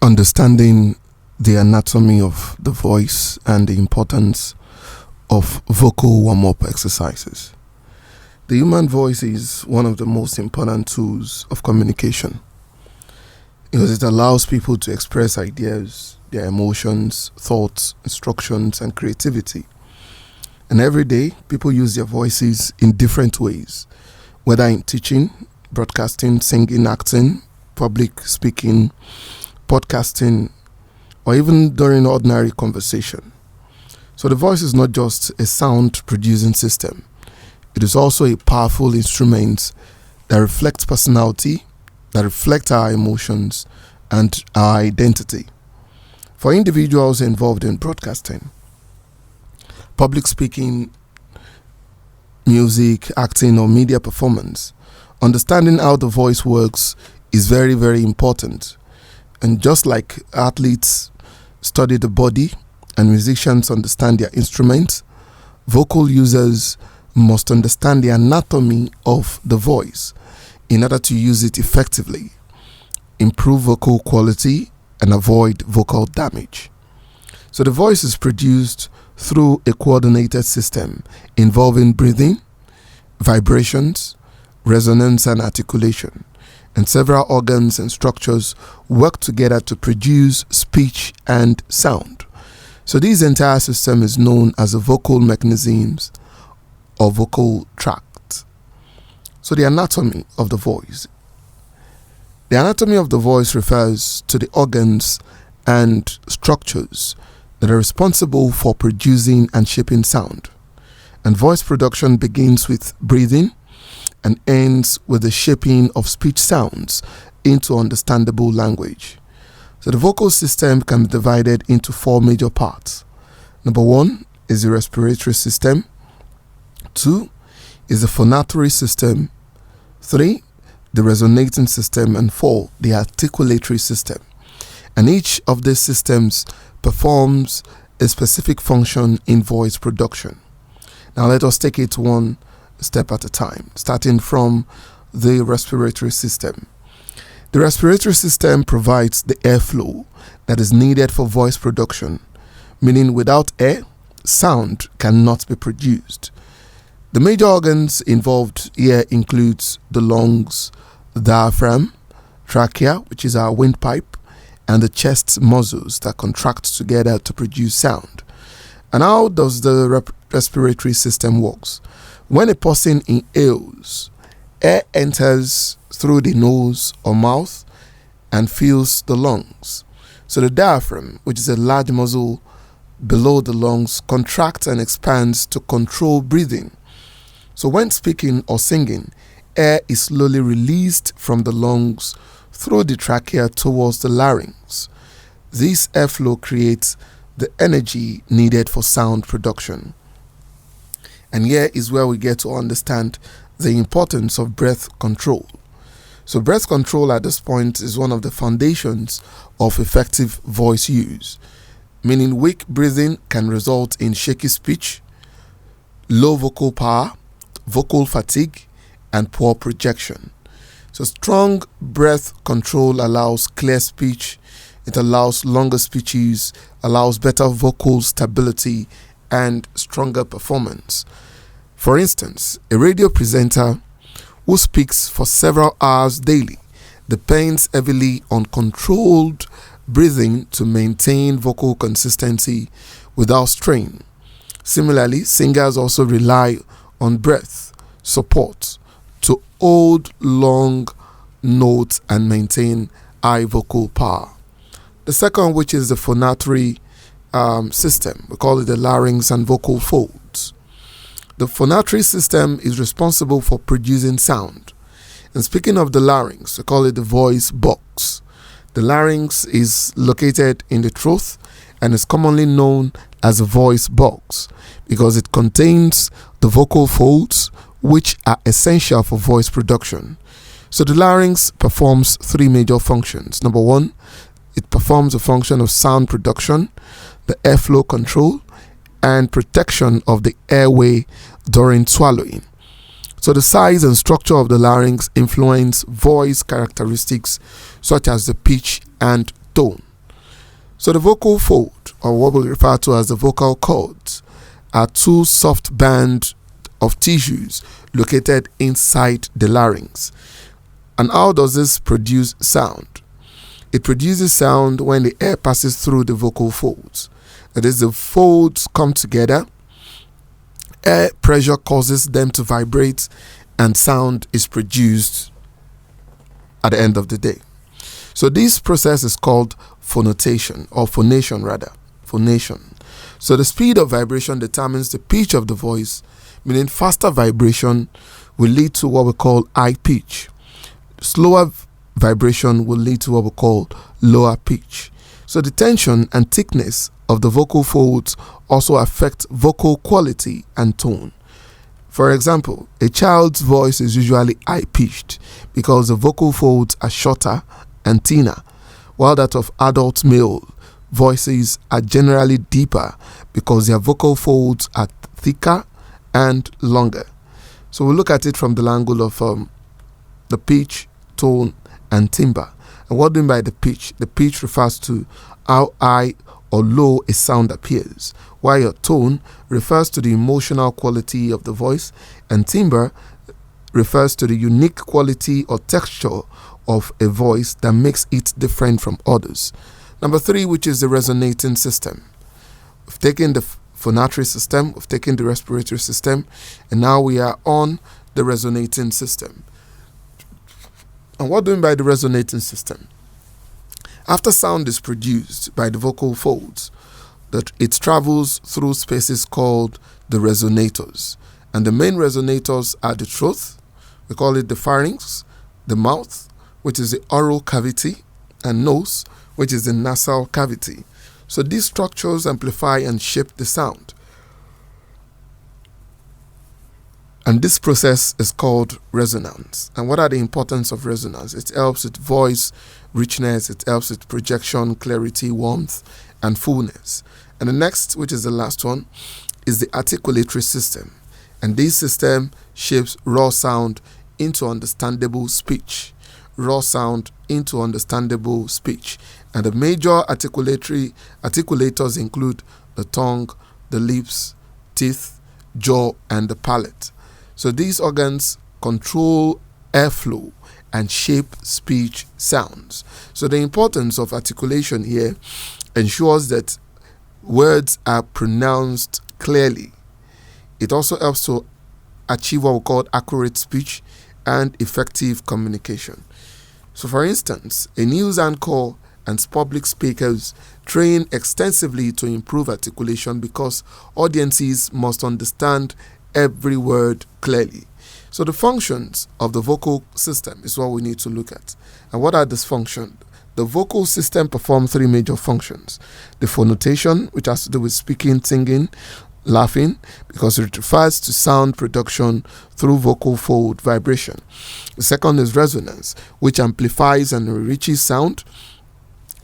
Understanding the anatomy of the voice and the importance of vocal warm-up exercises. The human voice is one of the most important tools of communication because it allows people to express ideas, their emotions, thoughts, instructions, and creativity. And every day, people use their voices in different ways, whether in teaching, broadcasting, singing, acting, public speaking, podcasting, or even during ordinary conversation. So the voice is not just a sound producing system. It is also a powerful instrument that reflects personality, that reflects our emotions and our identity. For individuals involved in broadcasting, public speaking, music, acting, or media performance, understanding how the voice works is very, very important. And just like athletes study the body and musicians understand their instruments, vocal users must understand the anatomy of the voice in order to use it effectively, improve vocal quality, and avoid vocal damage. So the voice is produced through a coordinated system involving breathing, vibrations, resonance, and articulation. And several organs and structures work together to produce speech and sound. So this entire system is known as the vocal mechanisms or vocal tract. So the anatomy of the voice. The anatomy of the voice refers to the organs and structures that are responsible for producing and shaping sound. And voice production begins with breathing and ends with the shaping of speech sounds into understandable language. So the vocal system can be divided into four major parts. Number one is the respiratory system. 2 is the phonatory system. 3, the resonating system. And 4, the articulatory system. And each of these systems performs a specific function in voice production. Now let us take it one step at a time, starting from the respiratory system. The respiratory system provides the airflow that is needed for voice production, meaning without air, sound cannot be produced. The major organs involved here includes the lungs, the diaphragm, trachea, which is our windpipe, and the chest muscles that contract together to produce sound. And how does the respiratory system works? When a person inhales, air enters through the nose or mouth and fills the lungs. So the diaphragm, which is a large muscle below the lungs, contracts and expands to control breathing. So when speaking or singing, air is slowly released from the lungs through the trachea towards the larynx. This airflow creates the energy needed for sound production. And here is where we get to understand the importance of breath control. So breath control at this point is one of the foundations of effective voice use, meaning weak breathing can result in shaky speech, low vocal power, vocal fatigue, and poor projection. So strong breath control allows clear speech, it allows longer speeches, allows better vocal stability, and stronger performance. For instance, a radio presenter who speaks for several hours daily depends heavily on controlled breathing to maintain vocal consistency without strain. Similarly, singers also rely on breath support to hold long notes and maintain high vocal power. The second, which is the phonatory system, we call it the larynx and vocal folds. The phonatory system is responsible for producing sound. And speaking of the larynx, we call it the voice box. The larynx is located in the throat and is commonly known as a voice box because it contains the vocal folds which are essential for voice production. So the larynx performs three major functions. Number one, it performs a function of sound production, the airflow control, and protection of the airway during swallowing. So the size and structure of the larynx influence voice characteristics such as the pitch and tone. So the vocal fold, or what we refer to as the vocal cords, are two soft bands of tissues located inside the larynx. And how does this produce sound? It produces sound when the air passes through the vocal folds. That is, the folds come together, air pressure causes them to vibrate, and sound is produced at the end of the day. So this process is called phonotation, or phonation rather, phonation. So the speed of vibration determines the pitch of the voice, meaning faster vibration will lead to what we call high pitch. Slower vibration will lead to what we call lower pitch. So the tension and thickness of the vocal folds also affect vocal quality and tone. For example, a child's voice is usually high-pitched because the vocal folds are shorter and thinner, while that of adult male voices are generally deeper because their vocal folds are thicker and longer. So we look at it from the angle of the pitch, tone, and timbre. And what do we mean by the pitch? The pitch refers to how high or low a sound appears, while your tone refers to the emotional quality of the voice, and timbre refers to the unique quality or texture of a voice that makes it different from others. Number 3, which is the resonating system. We've taken the phonatory system, we've taken the respiratory system, and now we are on the resonating system. And what do we mean by the resonating system? After sound is produced by the vocal folds, that it travels through spaces called the resonators. And the main resonators are the throat, we call it the pharynx, the mouth, which is the oral cavity, and nose, which is the nasal cavity. So these structures amplify and shape the sound. And this process is called resonance. And what are the importance of resonance? It helps with voice richness, it helps with projection, clarity, warmth, and fullness. And the next, which is the last one, is the articulatory system. And this system shapes raw sound into understandable speech. Raw sound into understandable speech. And the major articulators include the tongue, the lips, teeth, jaw, and the palate. So these organs control airflow and shape speech sounds. So the importance of articulation here ensures that words are pronounced clearly. It also helps to achieve what we call accurate speech and effective communication. So for instance, a news anchor and public speakers train extensively to improve articulation because audiences must understand every word clearly. So the functions of the vocal system is what we need to look at. And what are these functions? The vocal system performs 3 major functions. The phonotation, which has to do with speaking, singing, laughing, because it refers to sound production through vocal fold vibration. The second is resonance, which amplifies and enriches sound.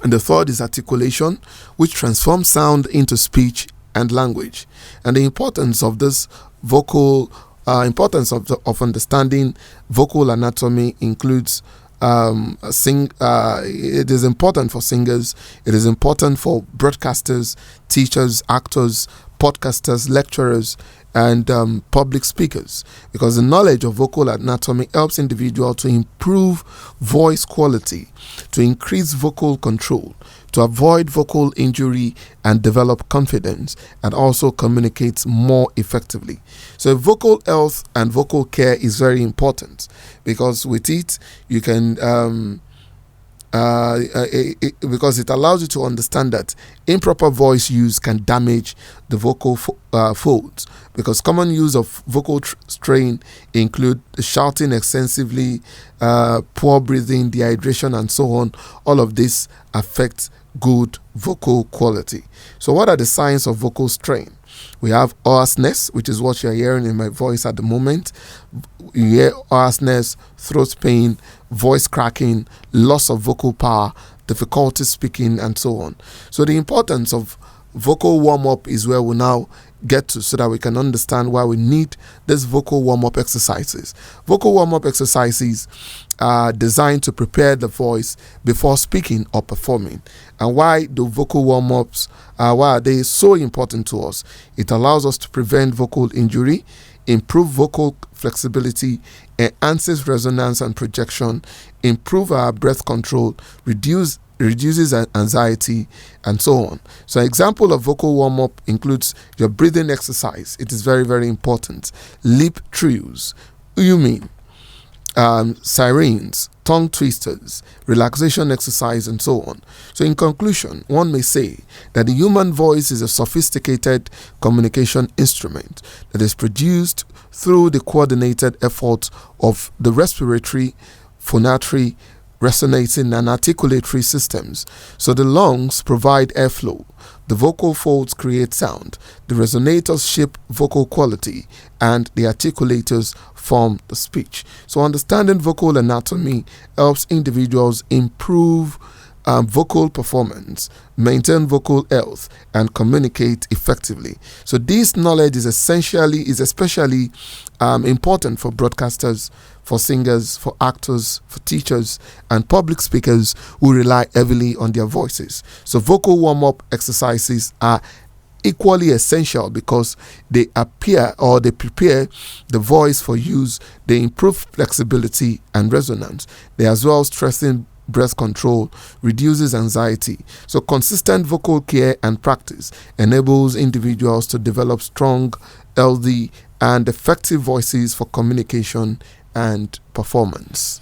And the third is articulation, which transforms sound into speech and language. And the importance of this vocal of understanding vocal anatomy includes it is important for singers, it is important for broadcasters, teachers, actors, podcasters, lecturers, and public speakers, because the knowledge of vocal anatomy helps individuals to improve voice quality, to increase vocal control, to avoid vocal injury and develop confidence, and also communicates more effectively. So vocal health and vocal care is very important, because with it you can because it allows you to understand that improper voice use can damage the vocal folds, because common use of vocal strain include shouting extensively, poor breathing, dehydration, and so on. All of this affects good vocal quality. So what are the signs of vocal strain? We have hoarseness, which is what you're hearing in my voice at the moment. You hear hoarseness, throat pain, voice cracking, loss of vocal power, difficulty speaking, and so on. So the importance of vocal warm-up is where we now get to so that we can understand why we need this vocal warm-up exercises. Vocal warm-up exercises are designed to prepare the voice before speaking or performing. And why do vocal warm-ups, why are they so important to us? It allows us to prevent vocal injury, improve vocal flexibility, enhances resonance and projection, improve our breath control, reduces anxiety, and so on. So an example of vocal warm-up includes your breathing exercise. It is very, very important. Lip trills, humming, sirens, tongue twisters, relaxation exercise, and so on. So in conclusion, one may say that the human voice is a sophisticated communication instrument that is produced through the coordinated effort of the respiratory, phonatory, resonating, and articulatory systems. So the lungs provide airflow, the vocal folds create sound, the resonators shape vocal quality, and the articulators form the speech. So understanding vocal anatomy helps individuals improve vocal performance, maintain vocal health, and communicate effectively. So this knowledge is especially important for broadcasters, for singers, for actors, for teachers, and public speakers who rely heavily on their voices. So vocal warm-up exercises are equally essential because they prepare the voice for use. They improve flexibility and resonance. They as well strengthen breath control, reduces anxiety. So consistent vocal care and practice enables individuals to develop strong, healthy, and effective voices for communication and performance.